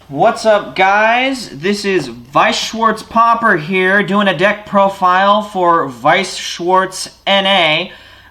What's up, guys? This is Weiss Schwarz Popper here, doing a deck profile for Weiss Schwarz NA.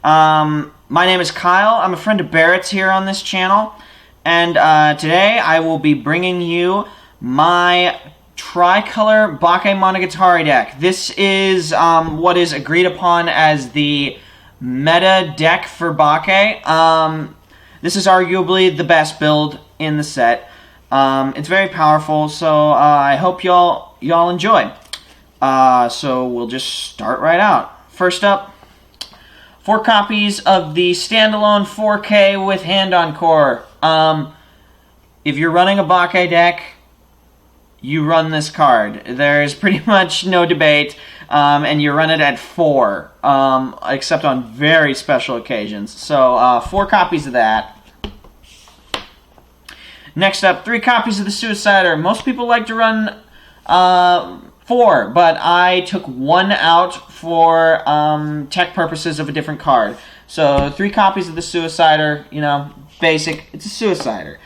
My name is Kyle. I'm a friend of Barrett's here on this channel, and today I will be bringing you my tricolor Bakemonogatari deck. This is what is agreed upon as the meta deck for Bake. This is arguably the best build in the set. It's very powerful, so I hope y'all enjoy. So we'll just start right out. First up, 4 copies of the standalone 4K with hand-on core. If you're running a Bake deck, you run this card. There's pretty much no debate, and you run it at 4, except on very special occasions. So 4 copies of that. Next up, 3 copies of the Suicider. Most people like to run 4, but I took 1 out for tech purposes of a different card. So 3 copies of the Suicider, you know, basic. It's a Suicider.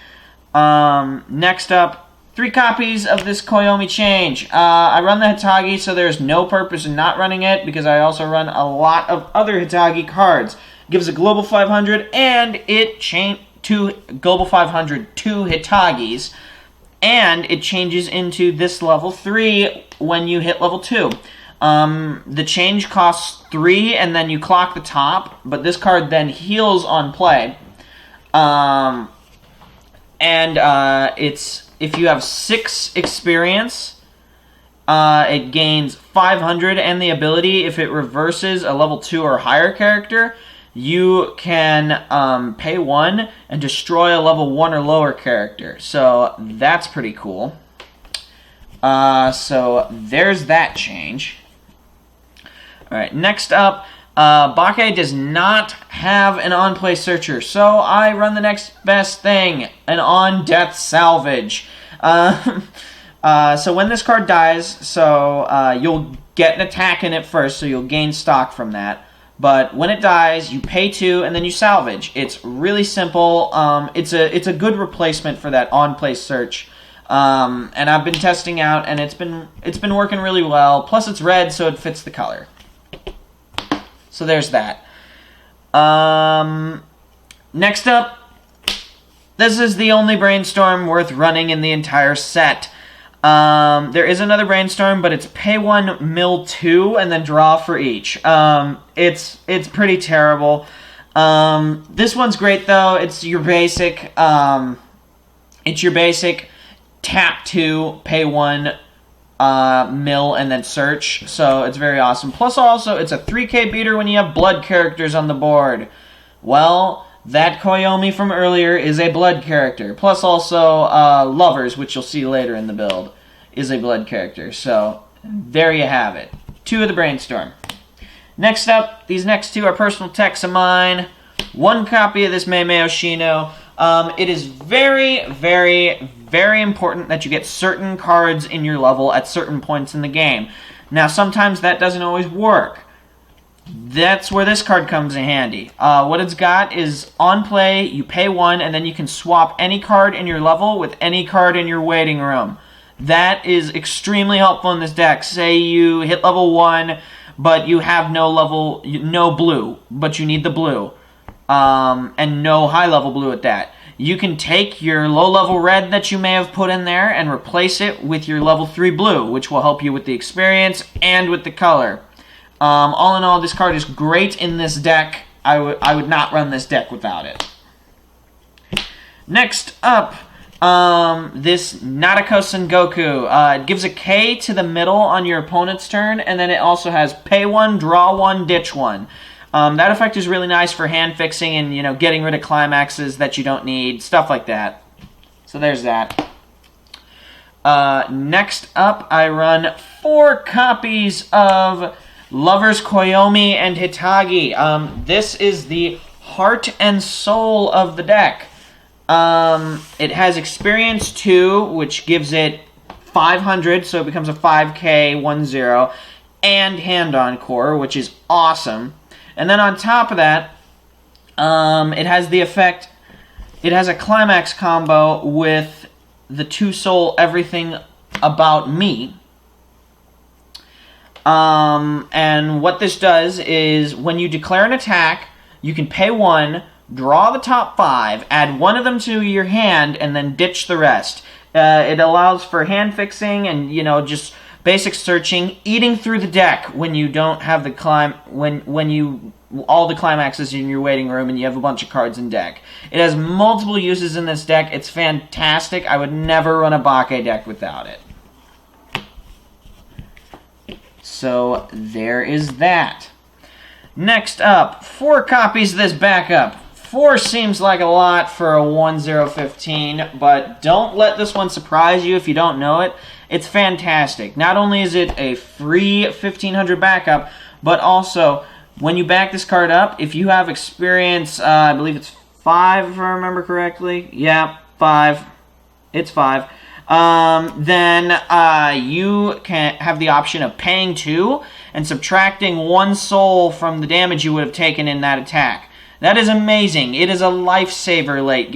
Next up, 3 copies of this Koyomi Change. I run the Hitagi, so there's no purpose in not running it, because I also run a lot of other Hitagi cards. It gives a Global 500, and it to Global 500 2 Hitagis, and it changes into this level 3 when you hit level 2. The change costs 3, and then you clock the top, but this card then heals on play. It's if you have 6 experience, it gains 500, and the ability, if it reverses a level 2 or higher character, you can pay 1 and destroy a level 1 or lower character. So that's pretty cool. So there's that change. Alright, next up, Bake does not have an on-play searcher, so I run the next best thing, an on-death salvage. So when this card dies, you'll get an attack in it first, so you'll gain stock from that. But when it dies, you pay 2 and then you salvage. It's really simple. It's a good replacement for that on-play search. And I've been testing out, and it's been working really well. Plus it's red, so it fits the color. So there's that. Next up, this is the only brainstorm worth running in the entire set. There is another brainstorm, but it's pay 1, mill 2, and then draw for each. It's pretty terrible. This one's great though. It's your basic tap 2, pay 1, mill, and then search. So it's very awesome. Plus also, it's a 3K beater when you have blood characters on the board. Well, that Koyomi from earlier is a blood character. Plus also, Lovers, which you'll see later in the build, is a blood character. So, there you have it. 2 of the brainstorm. Next up, these next 2 are personal techs of mine. 1 copy of this Meimei Oshino. It is very, very, very important that you get certain cards in your level at certain points in the game. Now, sometimes that doesn't always work. That's where this card comes in handy. What it's got is, on play, you pay 1, and then you can swap any card in your level with any card in your waiting room. That is extremely helpful in this deck. Say you hit level 1, but you have no blue, but you need the blue, and no high-level blue at that. You can take your low-level red that you may have put in there and replace it with your level 3 blue, which will help you with the experience and with the color. All in all, this card is great in this deck. I would not run this deck without it. Next up, this Nadeko Sengoku. It gives a K to the middle on your opponent's turn, and then it also has pay 1, draw 1, ditch 1. That effect is really nice for hand fixing and, you know, getting rid of climaxes that you don't need, stuff like that. So there's that. Next up, I run 4 copies of Lovers, Koyomi, and Hitagi. This is the heart and soul of the deck. It has experience 2, which gives it 500, so it becomes a 5K 1-0, and hand-on core, which is awesome. And then on top of that, it has the effect, it has a climax combo with the 2-soul everything about me. And what this does is when you declare an attack, you can pay 1, draw the top 5, add 1 of them to your hand, and then ditch the rest. It allows for hand fixing and, just basic searching, eating through the deck when you don't have the all the climaxes in your waiting room and you have a bunch of cards in deck. It has multiple uses in this deck. It's fantastic. I would never run a Bake deck without it. So there is that. Next up, 4 copies of this backup. 4 seems like a lot for a 1015, but don't let this one surprise you if you don't know it. It's fantastic. Not only is it a free 1500 backup, but also when you back this card up, if you have experience, I believe it's 5 if I remember correctly. Yeah, 5. It's 5. Then you can have the option of paying 2 and subtracting 1 soul from the damage you would have taken in that attack. That is amazing. It is a lifesaver late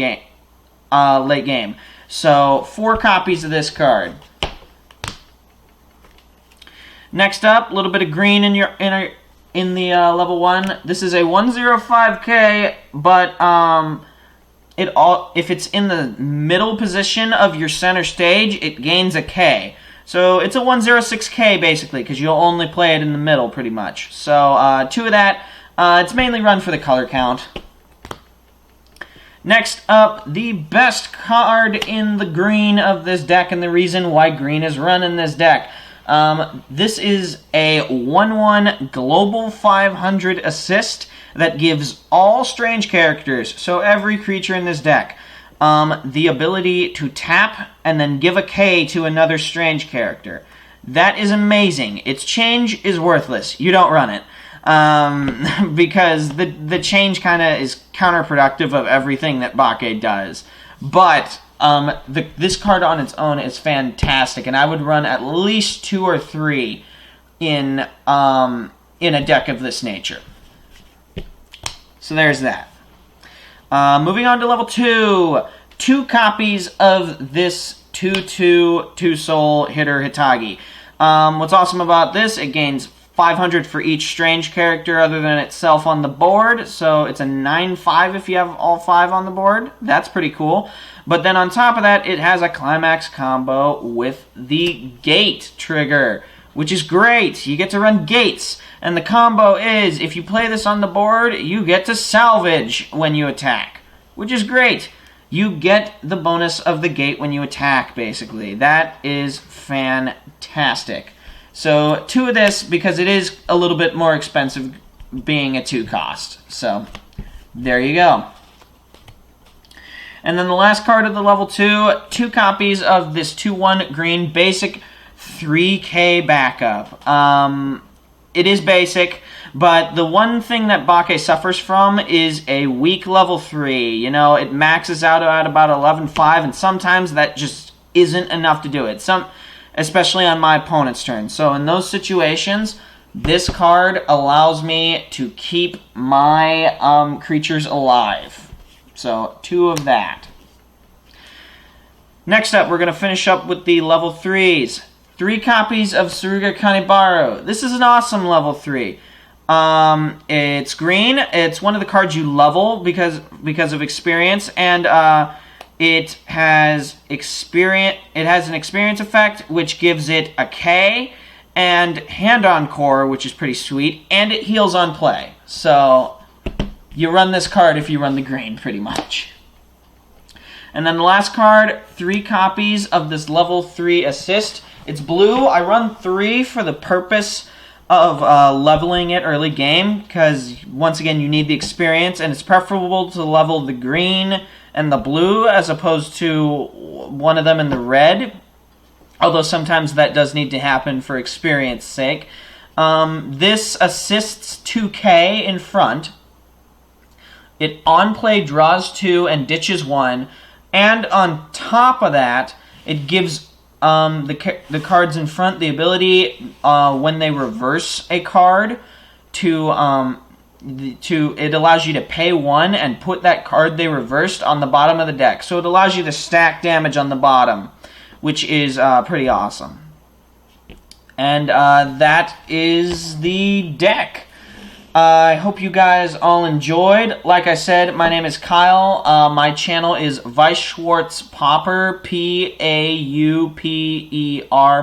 game. So 4 copies of this card. Next up, a little bit of green in the level 1. This is a 105K, but if it's in the middle position of your center stage, it gains a K. So it's a 106K basically, because you'll only play it in the middle pretty much. So 2 of that. It's mainly run for the color count. Next up, the best card in the green of this deck, and the reason why green is run in this deck. This is a 1/1 Global 500 assist that gives all strange characters, so every creature in this deck, the ability to tap and then give a K to another strange character. That is amazing. Its change is worthless. You don't run it. Because the change kind of is counterproductive of everything that Bake does. But this card on its own is fantastic, and I would run at least 2 or 3 in a deck of this nature. So there's that. Moving on to level 2. 2 copies of this 2/2 2-soul hitter Hitagi. What's awesome about this, it gains 500 for each strange character other than itself on the board, so it's a 9/5 if you have all 5 on the board. That's pretty cool. But then on top of that, it has a climax combo with the gate trigger, which is great. You get to run gates, and the combo is, if you play this on the board, you get to salvage when you attack, which is great. You get the bonus of the gate when you attack, basically. That is fantastic. So 2 of this, because it is a little bit more expensive being a 2 cost. So there you go. And then the last card of the level 2, 2 copies of this 2/1 green basic 3K backup. It is basic, but the one thing that Bake suffers from is a weak level 3. It maxes out at about 11/5, and sometimes that just isn't enough to do it. Especially on my opponent's turn. So in those situations, this card allows me to keep my creatures alive. So 2 of that. Next up, we're going to finish up with the level 3s. 3 copies of Tsuruga Kanibaru. This is an awesome level 3. It's green. It's one of the cards you level because of experience, and it has experience. It has an experience effect, which gives it a K, and hand on core, which is pretty sweet, and it heals on play. So you run this card if you run the green, pretty much. And then the last card, 3 copies of this level 3 assist. It's blue. I run 3 for the purpose of leveling it early game, because once again you need the experience, and it's preferable to level the green and the blue as opposed to one of them in the red, although sometimes that does need to happen for experience sake. This assists 2K in front. It on play draws 2 and ditches 1, and on top of that, it gives the cards in front the ability when they reverse a card to it allows you to pay 1 and put that card they reversed on the bottom of the deck. So it allows you to stack damage on the bottom, which is pretty awesome. And that is the deck. I hope you guys all enjoyed. Like I said, my name is Kyle. My channel is Weiss Schwarz Pauper, Pauper,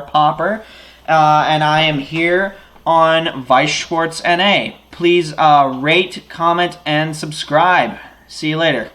Pauper. And I am here on Weiss Schwarz NA. Please rate, comment, and subscribe. See you later.